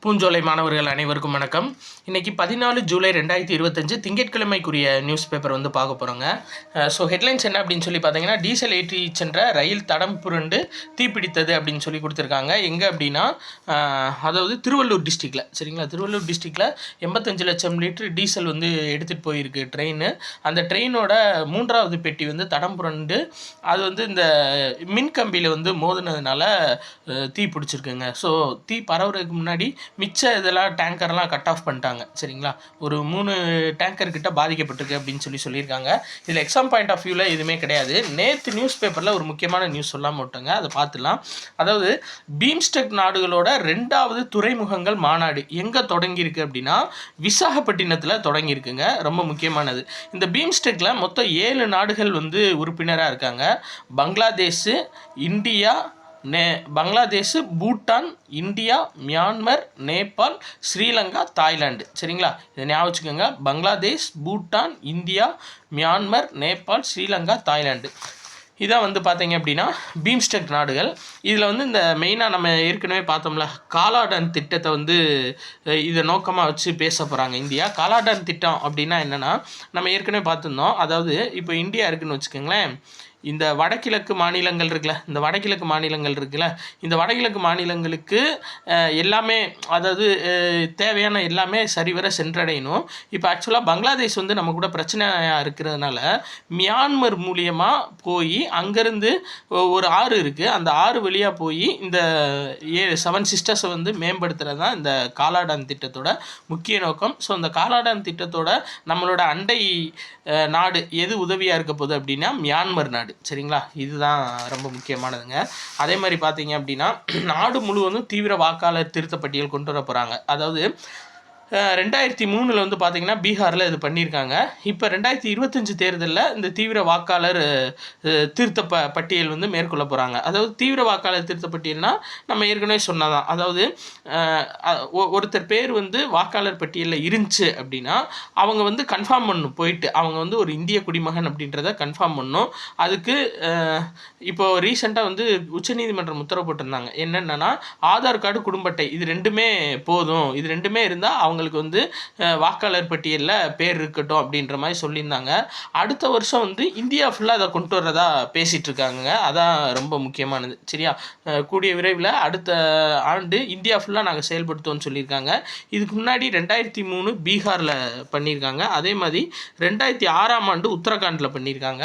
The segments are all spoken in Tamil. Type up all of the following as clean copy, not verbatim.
பூஞ்சோலை மாணவர்கள் அனைவருக்கும் வணக்கம். இன்றைக்கி 14 ஜூலை 2025 திங்கட்கிழமைக்குரிய நியூஸ் பேப்பர் வந்து பார்க்க போகிறோங்க. ஹெட்லைன்ஸ் என்ன அப்படின்னு சொல்லி பார்த்தீங்கன்னா, டீசல் ஏற்றி சென்ற ரயில் தடம் புரண்டு தீப்பிடித்தது அப்படின்னு சொல்லி கொடுத்துருக்காங்க. எங்கே அப்படின்னா, அதாவது திருவள்ளூர் டிஸ்ட்ரிக்டில், சரிங்களா, திருவள்ளூர் டிஸ்ட்ரிக்டில் 85 லட்சம் லிட்டர் டீசல் வந்து எடுத்துகிட்டு போயிருக்கு ட்ரெயின். அந்த ட்ரெயினோட 3வது பெட்டி வந்து தடம் புரண்டு அது வந்து இந்த மின்கம்பியில் வந்து மோதினதுனால தீ பிடிச்சிருக்குங்க. ஸோ தீ பரவுறதுக்கு முன்னாடி மிச்ச இதெல்லாம் டேங்கர்லாம் கட் ஆஃப் பண்ணிட்டாங்க, சரிங்களா. ஒரு 3 டேங்கர் கிட்ட பாதிக்கப்பட்டிருக்கு அப்படின்னு சொல்லியிருக்காங்க. இதில் எக்ஸாம் பாயிண்ட் ஆஃப் வியூவில் எதுவுமே கிடையாது. நேற்று நியூஸ் பேப்பரில் ஒரு முக்கியமான நியூஸ் சொல்லாமல் விட்டாங்க, அதை பார்த்துலாம். அதாவது பீம்ஸ்டெக் நாடுகளோட 2வது துறைமுகங்கள் மாநாடு எங்கே தொடங்கியிருக்கு அப்படின்னா, விசாகப்பட்டினத்தில் தொடங்கியிருக்குங்க. ரொம்ப முக்கியமானது. இந்த பீம்ஸ்டெக்கில் மொத்தம் 7 நாடுகள் வந்து உறுப்பினராக இருக்காங்க. Bangladesh, India, Bangladesh, Bhutan, India, Myanmar, Nepal, Sri Lanka, Thailand, சரிங்களா. இதை ஞாபகம் வச்சுக்கோங்க. Bangladesh, Bhutan, India, Myanmar, Nepal, Sri Lanka, Thailand. இதான் வந்து பார்த்தீங்க அப்படின்னா பீம்ஸ்டெக் நாடுகள். இதில் வந்து இந்த மெயினாக நம்ம ஏற்கனவே பார்த்தோம்ல, காலாடன் திட்டத்தை வந்து இதை நோக்கமாக வச்சு பேச போகிறாங்க இந்தியா. காலாடன் திட்டம் அப்படின்னா என்னென்னா, நம்ம ஏற்கனவே பார்த்துருந்தோம். அதாவது இப்போ இந்தியா இருக்குதுன்னு வச்சுக்கோங்களேன். இந்த வடகிழக்கு மாநிலங்கள் இருக்குல்ல, இந்த வடகிழக்கு மாநிலங்களுக்கு எல்லாமே, அதாவது தேவையான எல்லாமே சரிவர சென்றடையணும். இப்போ ஆக்சுவலாக பங்களாதேஷ் வந்து நம்ம கூட பிரச்சனையாக இருக்கிறதுனால மியான்மர் மூலியமாக போய் அங்கேருந்து ஒரு ஆறு இருக்குது, அந்த ஆறு வழியாக போய் இந்த 7 சிஸ்டர்ஸை வந்து மேம்படுத்துகிறது தான் இந்த காலாடான் திட்டத்தோட முக்கிய நோக்கம். ஸோ இந்த காலாடான் திட்டத்தோட நம்மளோட அண்டை நாடு எது உதவியாக இருக்க போகுது அப்படின்னா மியான்மர் நாடு, சரிங்களா. இதுதான் ரொம்ப முக்கியமானதுங்க. அதே மாதிரி பார்த்தீங்க அப்படின்னா, நாடு முழுவதும் தீவிர வாக்காளர் திருத்த பட்டியல் கொண்டு வர போகிறாங்க. அதாவது 2003 வந்து பார்த்திங்கன்னா பீகாரில் இது பண்ணியிருக்காங்க. இப்போ 2025 தேர்தலில் இந்த தீவிர வாக்காளர் திருத்த பட்டியல் வந்து மேற்கொள்ள போகிறாங்க. அதாவது தீவிர வாக்காளர் திருத்த பட்டியல்னால் நம்ம ஏற்கனவே சொன்னதான். அதாவது ஒருத்தர் பேர் வந்து வாக்காளர் பட்டியலில் இருந்துச்சு அப்படின்னா அவங்க வந்து கன்ஃபார்ம் பண்ணணும், போயிட்டு அவங்க வந்து ஒரு இந்திய குடிமகன் அப்படின்றத கன்ஃபார்ம் பண்ணணும். அதுக்கு இப்போது ரீசெண்டாக வந்து உச்சநீதிமன்றம் உத்தரவு போட்டிருந்தாங்க. என்னென்னா, ஆதார் கார்டு, குடும்ப அட்டை, இது ரெண்டுமே போதும், இது ரெண்டுமே இருந்தால் அவங்களுக்கு வந்து வாக்காளர் பட்டியலில் பேர் இருக்கட்டும் அப்படின்ற மாதிரி சொல்லியிருந்தாங்க. அடுத்த வருஷம் வந்து இந்தியா ஃபுல்லாக அதை கொண்டு வரதா பேசிகிட்டு இருக்காங்க. அதான் ரொம்ப முக்கியமானது, சரியா. கூடிய விரைவில் அடுத்த ஆண்டு இந்தியா ஃபுல்லாக நாங்கள் செயல்படுத்துவோம்னு சொல்லியிருக்காங்க. இதுக்கு முன்னாடி 2003 பீகாரில் பண்ணியிருக்காங்க. அதே மாதிரி 2006ஆம் ஆண்டு உத்தரகாண்டில் பண்ணியிருக்காங்க.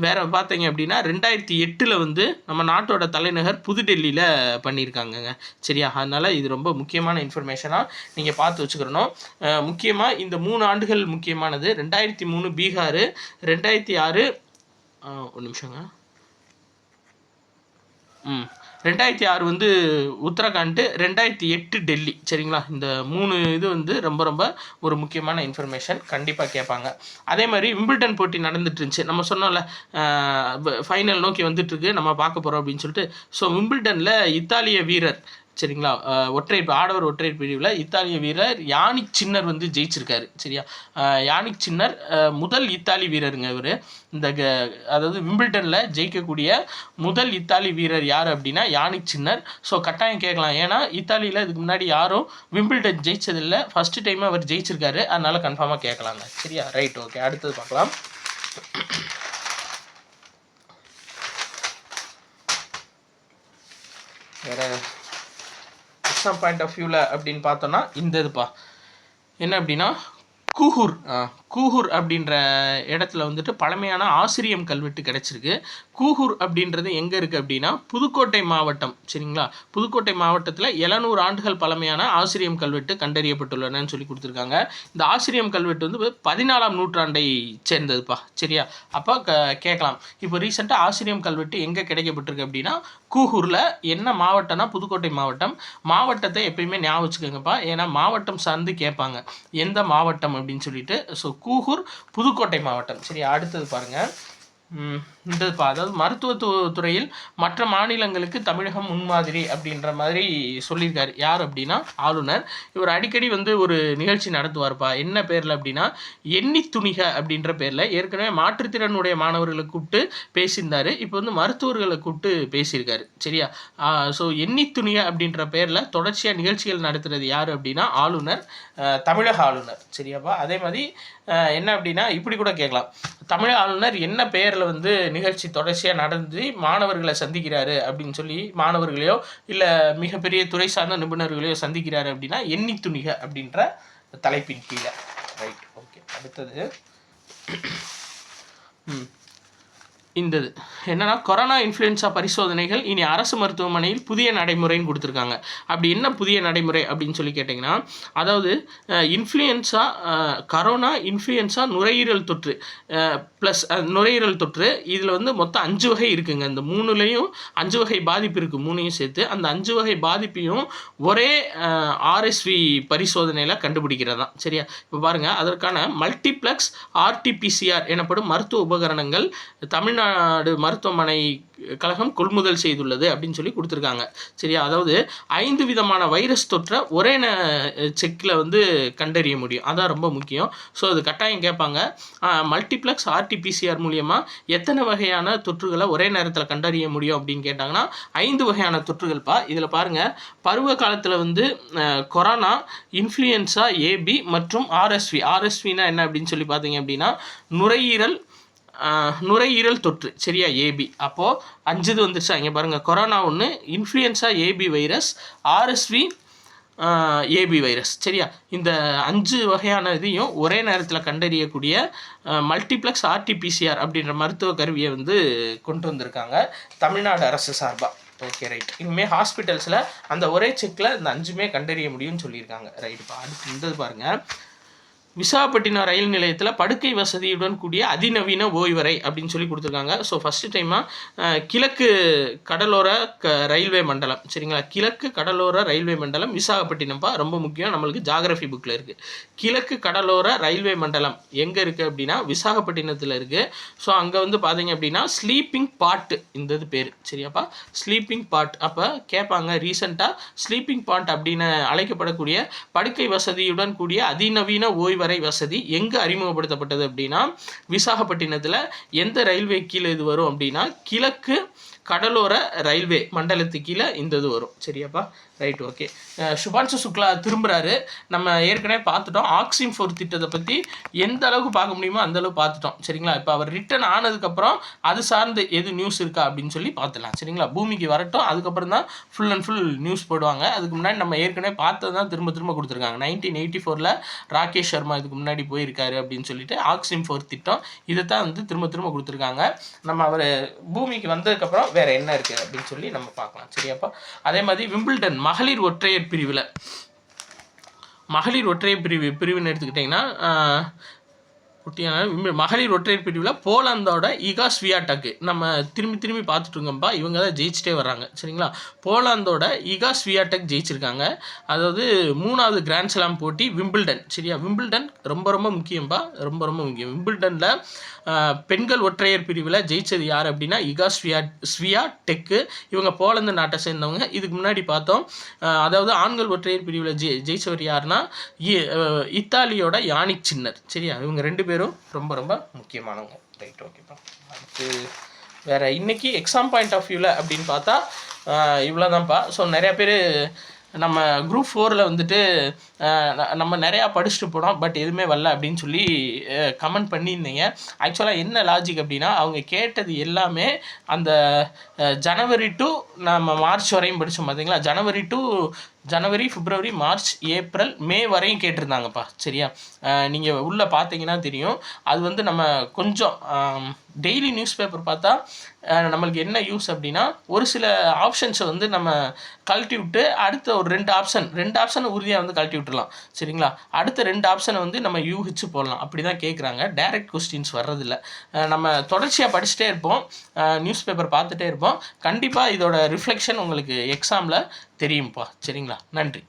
வேறு பார்த்தீங்க அப்படின்னா 2008 வந்து நம்ம நாட்டோட தலைநகர் புதுடெல்லியில் பண்ணியிருக்காங்கங்க, சரியா. அதனால் இது ரொம்ப முக்கியமான இன்ஃபர்மேஷனாக நீங்கள் பார்த்து வச்சுக்கிறணும். முக்கியமாக இந்த 3 ஆண்டுகள் முக்கியமானது. 2003 பீகார், 2006 ஒரு நிமிஷங்க 2006 வந்து உத்தரகாண்ட், 2008 டெல்லி, சரிங்களா. இந்த 3 இது வந்து ரொம்ப ரொம்ப ஒரு முக்கியமான இன்ஃபர்மேஷன், கண்டிப்பாக கேட்பாங்க. அதே மாதிரி விம்பிள்டன் போட்டி நடந்துட்டு இருந்துச்சு, நம்ம சொன்னோம்ல, ஃபைனல் நோக்கி வந்துட்டுருக்கு, நம்ம பார்க்க போகிறோம் அப்படின்னு சொல்லிட்டு. ஸோ விம்பிள்டனில் இத்தாலிய வீரர், சரிங்களா, ஆடவர் ஒற்றையர் பிரிவில் இத்தாலிய வீரர் யானிக் சின்னர் வந்து ஜெயிச்சிருக்காரு, சரியா. யானிக் சின்னர் முதல் இத்தாலி வீரருங்க இவர். இந்த அதாவது விம்பிள்டனில் ஜெயிக்கக்கூடிய முதல் இத்தாலி வீரர் யார் அப்படின்னா யானிக் சின்னர். ஸோ கட்டாயம் கேட்கலாம், ஏன்னா இத்தாலியில் இதுக்கு முன்னாடி யாரும் விம்பிள்டன் ஜெயிச்சதில்லை, ஃபஸ்ட்டு டைம் அவர் ஜெயிச்சிருக்காரு, அதனால் கன்ஃபார்மாக கேட்கலாங்க, சரியா. ரைட், ஓகே, அடுத்தது பார்க்கலாம். வேறு எக்ஸாம் பாயிண்ட் ஆஃப் வியூவில் அப்படின்னு பார்த்தோன்னா இந்த இதுப்பா என்ன அப்படின்னா, கூகூர் அப்படின்ற இடத்துல வந்துட்டு பழமையான ஆசிரியம் கல்வெட்டு கிடச்சிருக்கு. கூகூர் அப்படின்றது எங்கே இருக்குது அப்படின்னா புதுக்கோட்டை மாவட்டம், சரிங்களா. புதுக்கோட்டை மாவட்டத்தில் 700 ஆண்டுகள் பழமையான ஆசிரியம் கல்வெட்டு கண்டறியப்பட்டுள்ளனன்னு சொல்லி கொடுத்துருக்காங்க. இந்த ஆசிரியம் கல்வெட்டு வந்து 14ஆம் நூற்றாண்டை சேர்ந்ததுப்பா, சரியா. அப்போ கேட்கலாம், இப்போ ரீசெண்டாக ஆசிரியம் கல்வெட்டு எங்கே கிடைக்கப்பட்டிருக்கு அப்படின்னா கூகூரில். என்ன மாவட்டம்னா புதுக்கோட்டை மாவட்டம். மாவட்டத்தை எப்பயுமே ஞாபகம் வச்சுக்கோங்கப்பா, ஏன்னா மாவட்டம் சார்ந்து கேட்பாங்க எந்த மாவட்டம் அப்படின்னு சொல்லிட்டு. ஸோ கூகூர் புதுக்கோட்டை மாவட்டம், சரி. அடுத்தது பாருங்கள், இந்தப்பா அதாவது மருத்துவத்துறையில் மற்ற மாநிலங்களுக்கு தமிழகம் முன்மாதிரி அப்படின்ற மாதிரி சொல்லியிருக்காரு. யார் அப்படின்னா ஆளுநர். இவர் அடிக்கடி வந்து ஒரு நிகழ்ச்சி நடத்துவார்ப்பா. என்ன பேரில் அப்படின்னா எண்ணி துணிக அப்படின்ற பேரில். ஏற்கனவே மாற்றுத்திறனுடைய மாணவர்களை கூப்பிட்டு பேசியிருந்தார். இப்போ வந்து மருத்துவர்களை கூப்பிட்டு பேசியிருக்காரு. சரியா? ஸோ எண்ணி துணிக அப்படின்ற பேரில் தொடர்ச்சியாக நிகழ்ச்சிகள் நடத்துகிறது யார் அப்படின்னா ஆளுநர், தமிழக ஆளுநர். சரியாப்பா? அதே மாதிரி என்ன அப்படின்னா இப்படி கூட கேட்கலாம், தமிழக ஆளுநர் என்ன பெயரில் வந்து நிகழ்ச்சி தொடர்ச்சியாக நடந்து மாணவர்களை சந்திக்கிறாரு அப்படின்னு சொல்லி, மாணவர்களையோ இல்லை மிகப்பெரிய துறை சார்ந்த நிபுணர்களையோ சந்திக்கிறாரு அப்படின்னா எண்ணி துணிக அப்படின்ற தலைப்பின் கீழே. Right, okay. அடுத்தது இந்தது என்னன்னா கொரோனா இன்ஃப்ளூயன்ஸா பரிசோதனைகள் இனி அரசு மருத்துவமனையில் புதிய நடைமுறைன்னு கொடுத்துருக்காங்க. அப்படி என்ன புதிய நடைமுறை அப்படின்னு சொல்லி கேட்டிங்கன்னா, அதாவது இன்ஃப்ளூயன்ஸா கரோனா இன்ஃப்ளூயன்ஸா நுரையீரல் தொற்று ப்ளஸ் நுரையீரல் தொற்று, இதில் வந்து மொத்தம் 5 வகை இருக்குங்க. இந்த 3லையும் 5 வகை பாதிப்பு இருக்குது. 3ஐயும் சேர்த்து அந்த 5 வகை பாதிப்பையும் ஒரே ஆர்எஸ்வி பரிசோதனையில் கண்டுபிடிக்கிறதான். சரியா? இப்போ பாருங்கள், அதற்கான மல்டிப்ளெக்ஸ் ஆர்டிபிசிஆர் எனப்படும் மருத்துவ உபகரணங்கள் தமிழ்நாடு மருத்துவமனை கழகம் கொள்முதல் செய்துள்ளது அப்படின்னு சொல்லி கொடுத்துருக்காங்க. சரியா? அதாவது 5 விதமான வைரஸ் தொற்றை ஒரே செக்கில் வந்து கண்டறிய முடியும். அதான் ரொம்ப முக்கியம். ஸோ அது கட்டாயம் கேட்பாங்க. மல்டிப்ளெக்ஸ் ஆர்டிபிசிஆர் மூலியமாக எத்தனை வகையான தொற்றுகளை ஒரே நேரத்தில் கண்டறிய முடியும் அப்படின்னு கேட்டாங்கன்னா 5 வகையான தொற்றுகள்ப்பா. இதில் பாருங்கள், பருவ காலத்தில் வந்து கொரோனா, இன்ஃப்ளூயன்ஸா ஏபி மற்றும் ஆர்எஸ்வி. ஆர்எஸ்வினா என்ன அப்படின்னு சொல்லி பார்த்தீங்க அப்படின்னா நுரையீரல் தொற்று. சரியா? ஏபி. அப்போது 5 வந்துருச்சா? இங்கே பாருங்கள், corona 1, influenza AB virus, RSV AB virus. சரியா? இந்த 5 வகையான இதையும் ஒரே நேரத்தில் கண்டறியக்கூடிய மல்டிப்ளெக்ஸ் ஆர்டிபிசிஆர் அப்படின்ற மருத்துவ கருவியை வந்து கொண்டு வந்திருக்காங்க தமிழ்நாடு அரசு சார்பாக. Okay, right. இனிமேல் ஹாஸ்பிட்டல்ஸில் அந்த ஒரே செக்கில் இந்த 5மே கண்டறிய முடியும்னு சொல்லியிருக்காங்க. ரைட்டுப்பா. அடுத்து இந்த பாருங்கள், விசாகப்பட்டினம் ரயில் நிலையத்தில் படுக்கை வசதியுடன் கூடிய அதிநவீன ஓய்வறை அப்படின்னு சொல்லி கொடுத்துருக்காங்க. ஸோ ஃபஸ்ட்டு டைமாக கிழக்கு கடலோர ரயில்வே மண்டலம். சரிங்களா? கிழக்கு கடலோர ரயில்வே மண்டலம் விசாகப்பட்டினம்ப்பா. ரொம்ப முக்கியம், நம்மளுக்கு ஜாகிரஃபி புக்கில் இருக்குது. கிழக்கு கடலோர ரயில்வே மண்டலம் எங்கே இருக்குது அப்படின்னா விசாகப்பட்டினத்தில் இருக்குது. ஸோ அங்கே வந்து பார்த்தீங்க அப்படின்னா ஸ்லீப்பிங் பாட் இந்த இது பேர். சரியாப்பா? ஸ்லீப்பிங் பாட். அப்போ கேட்பாங்க ரீசெண்டாக ஸ்லீப்பிங் பாட் அப்படின்னு அழைக்கப்படக்கூடிய படுக்கை வசதியுடன் கூடிய அதிநவீன ஓய்வறை வசதி எங்கே அறிமுகப்படுத்தப்பட்டது அப்படின்னா விசாகப்பட்டினத்தில். எந்த ரயில்வே கீழே இது வரும் அப்படின்னா கிழக்கு கடலோர ரயில்வே மண்டலத்துக்கு கீழே இந்த இது வரும். சரியாப்பா? Right, okay. சுபான்சு சுக்லா திரும்புகிறாரு. நம்ம ஏற்கனவே பார்த்துட்டோம் ஆக்சிம் 4 திட்டத்தை பற்றி எந்த அளவுக்கு பார்க்க முடியுமோ அந்த அளவுக்கு பார்த்துட்டோம். சரிங்களா? இப்போ அவர் ரிட்டர்ன் ஆனதுக்கப்புறம் அது சார்ந்து எது நியூஸ் இருக்கா அப்படின்னு சொல்லி பார்த்துலாம். சரிங்களா? பூமிக்கு வரட்டும், அதுக்கப்புறம் தான் ஃபுல் அண்ட் ஃபுல் நியூஸ் போடுவாங்க. அதுக்கு முன்னாடி நம்ம ஏற்கனவே பார்த்தது தான் திரும்ப திரும்ப கொடுத்துருக்காங்க. 1984 ராகேஷ் சர்மா இதுக்கு முன்னாடி போயிருக்காரு அப்படின்னு சொல்லிட்டு ஆக்சிம் 4 திட்டம் இதை தான் வந்து திரும்ப திரும்ப கொடுத்துருக்காங்க. நம்ம அவர் பூமிக்கு வந்ததுக்கப்புறம் வேறு என்ன இருக்குது அப்படின்னு சொல்லி நம்ம பார்க்கலாம். சரியாப்பா? அதே மாதிரி விம்பிள்டன் மகளிர் ஒற்றையர் பிரிவுன்னு எடுத்துக்கிட்டிங்கன்னா மகளிர் ஒற்றையர் பிரிவில் போலாந்தோட இகா ஸ்வியாடெக் நம்ம திரும்பி பார்த்துட்டுருங்கப்பா. இவங்க தான் ஜெயிச்சிட்டே வர்றாங்க. சரிங்களா? போலாந்தோட இகா ஸ்வியாடெக் ஜெயிச்சிருக்காங்க. அதாவது 3வது கிராண்ட் ஸ்லாம் போட்டி விம்பிள்டன். சரியா? விம்பிள்டன் ரொம்ப ரொம்ப முக்கியம்பா, ரொம்ப ரொம்ப முக்கியம். விம்பிள்டனில் பெண்கள் ஒற்றையர் பிரிவில் ஜெயிச்சது யார் அப்படின்னா இகா ஸ்வியாடெக்கு. இவங்க போலந்து நாட்டை சேர்ந்தவங்க. இதுக்கு முன்னாடி பார்த்தோம், அதாவது ஆண்கள் ஒற்றையர் பிரிவில் ஜெயிச்சவர் யாருன்னா இத்தாலியோட யானிக் சின்னர். சரியா? இவங்க 2 பேரும் ரொம்ப ரொம்ப முக்கியமானவங்க. ரைட், ஓகேப்பா. அடுத்து வேறு இன்றைக்கி எக்ஸாம் பாயிண்ட் ஆஃப் வியூவில் அப்படின்னு பார்த்தா இவ்வளோதான்ப்பா. ஸோ நிறையா பேர் நம்ம குரூப் 4 வந்துட்டு நம்ம நிறையா படிச்சுட்டு போனோம், பட் எதுவுமே வரல அப்படின்னு சொல்லி கமெண்ட் பண்ணியிருந்தீங்க. ஆக்சுவலாக என்ன லாஜிக் அப்படின்னா, அவங்க கேட்டது எல்லாமே அந்த ஜனவரி டு நம்ம மார்ச் வரையும் படித்தோம் பார்த்தீங்களா? ஜனவரி, பிப்ரவரி, மார்ச், ஏப்ரல், மே வரையும் கேட்டிருந்தாங்கப்பா. சரியா? நீங்கள் உள்ளே பார்த்தீங்கன்னா தெரியும். அது வந்து நம்ம கொஞ்சம் டெய்லி நியூஸ் பேப்பர் பார்த்தா நம்மளுக்கு என்ன யூஸ் அப்படின்னா, ஒரு சில ஆப்ஷன்ஸை வந்து நம்ம கழட்டி விட்டு அடுத்த ஒரு 2 ஆப்ஷனை உறுதியாக வந்து கழட்டி விட்டுலாம். சரிங்களா? அடுத்த 2 ஆப்ஷனை வந்து நம்ம யூஹிச்சு போடலாம். அப்படி தான் கேட்குறாங்க. டைரக்ட் கொஸ்டின்ஸ் வர்றதில்ல. நம்ம தொடர்ச்சியாக படிச்சுட்டே இருப்போம், நியூஸ் பேப்பர் பார்த்துட்டே இருப்போம். கண்டிப்பாக இதோட ரிஃப்ளெக்ஷன் உங்களுக்கு எக்ஸாமில் தெரியும்ப்பா. சரிங்களா? நன்றி.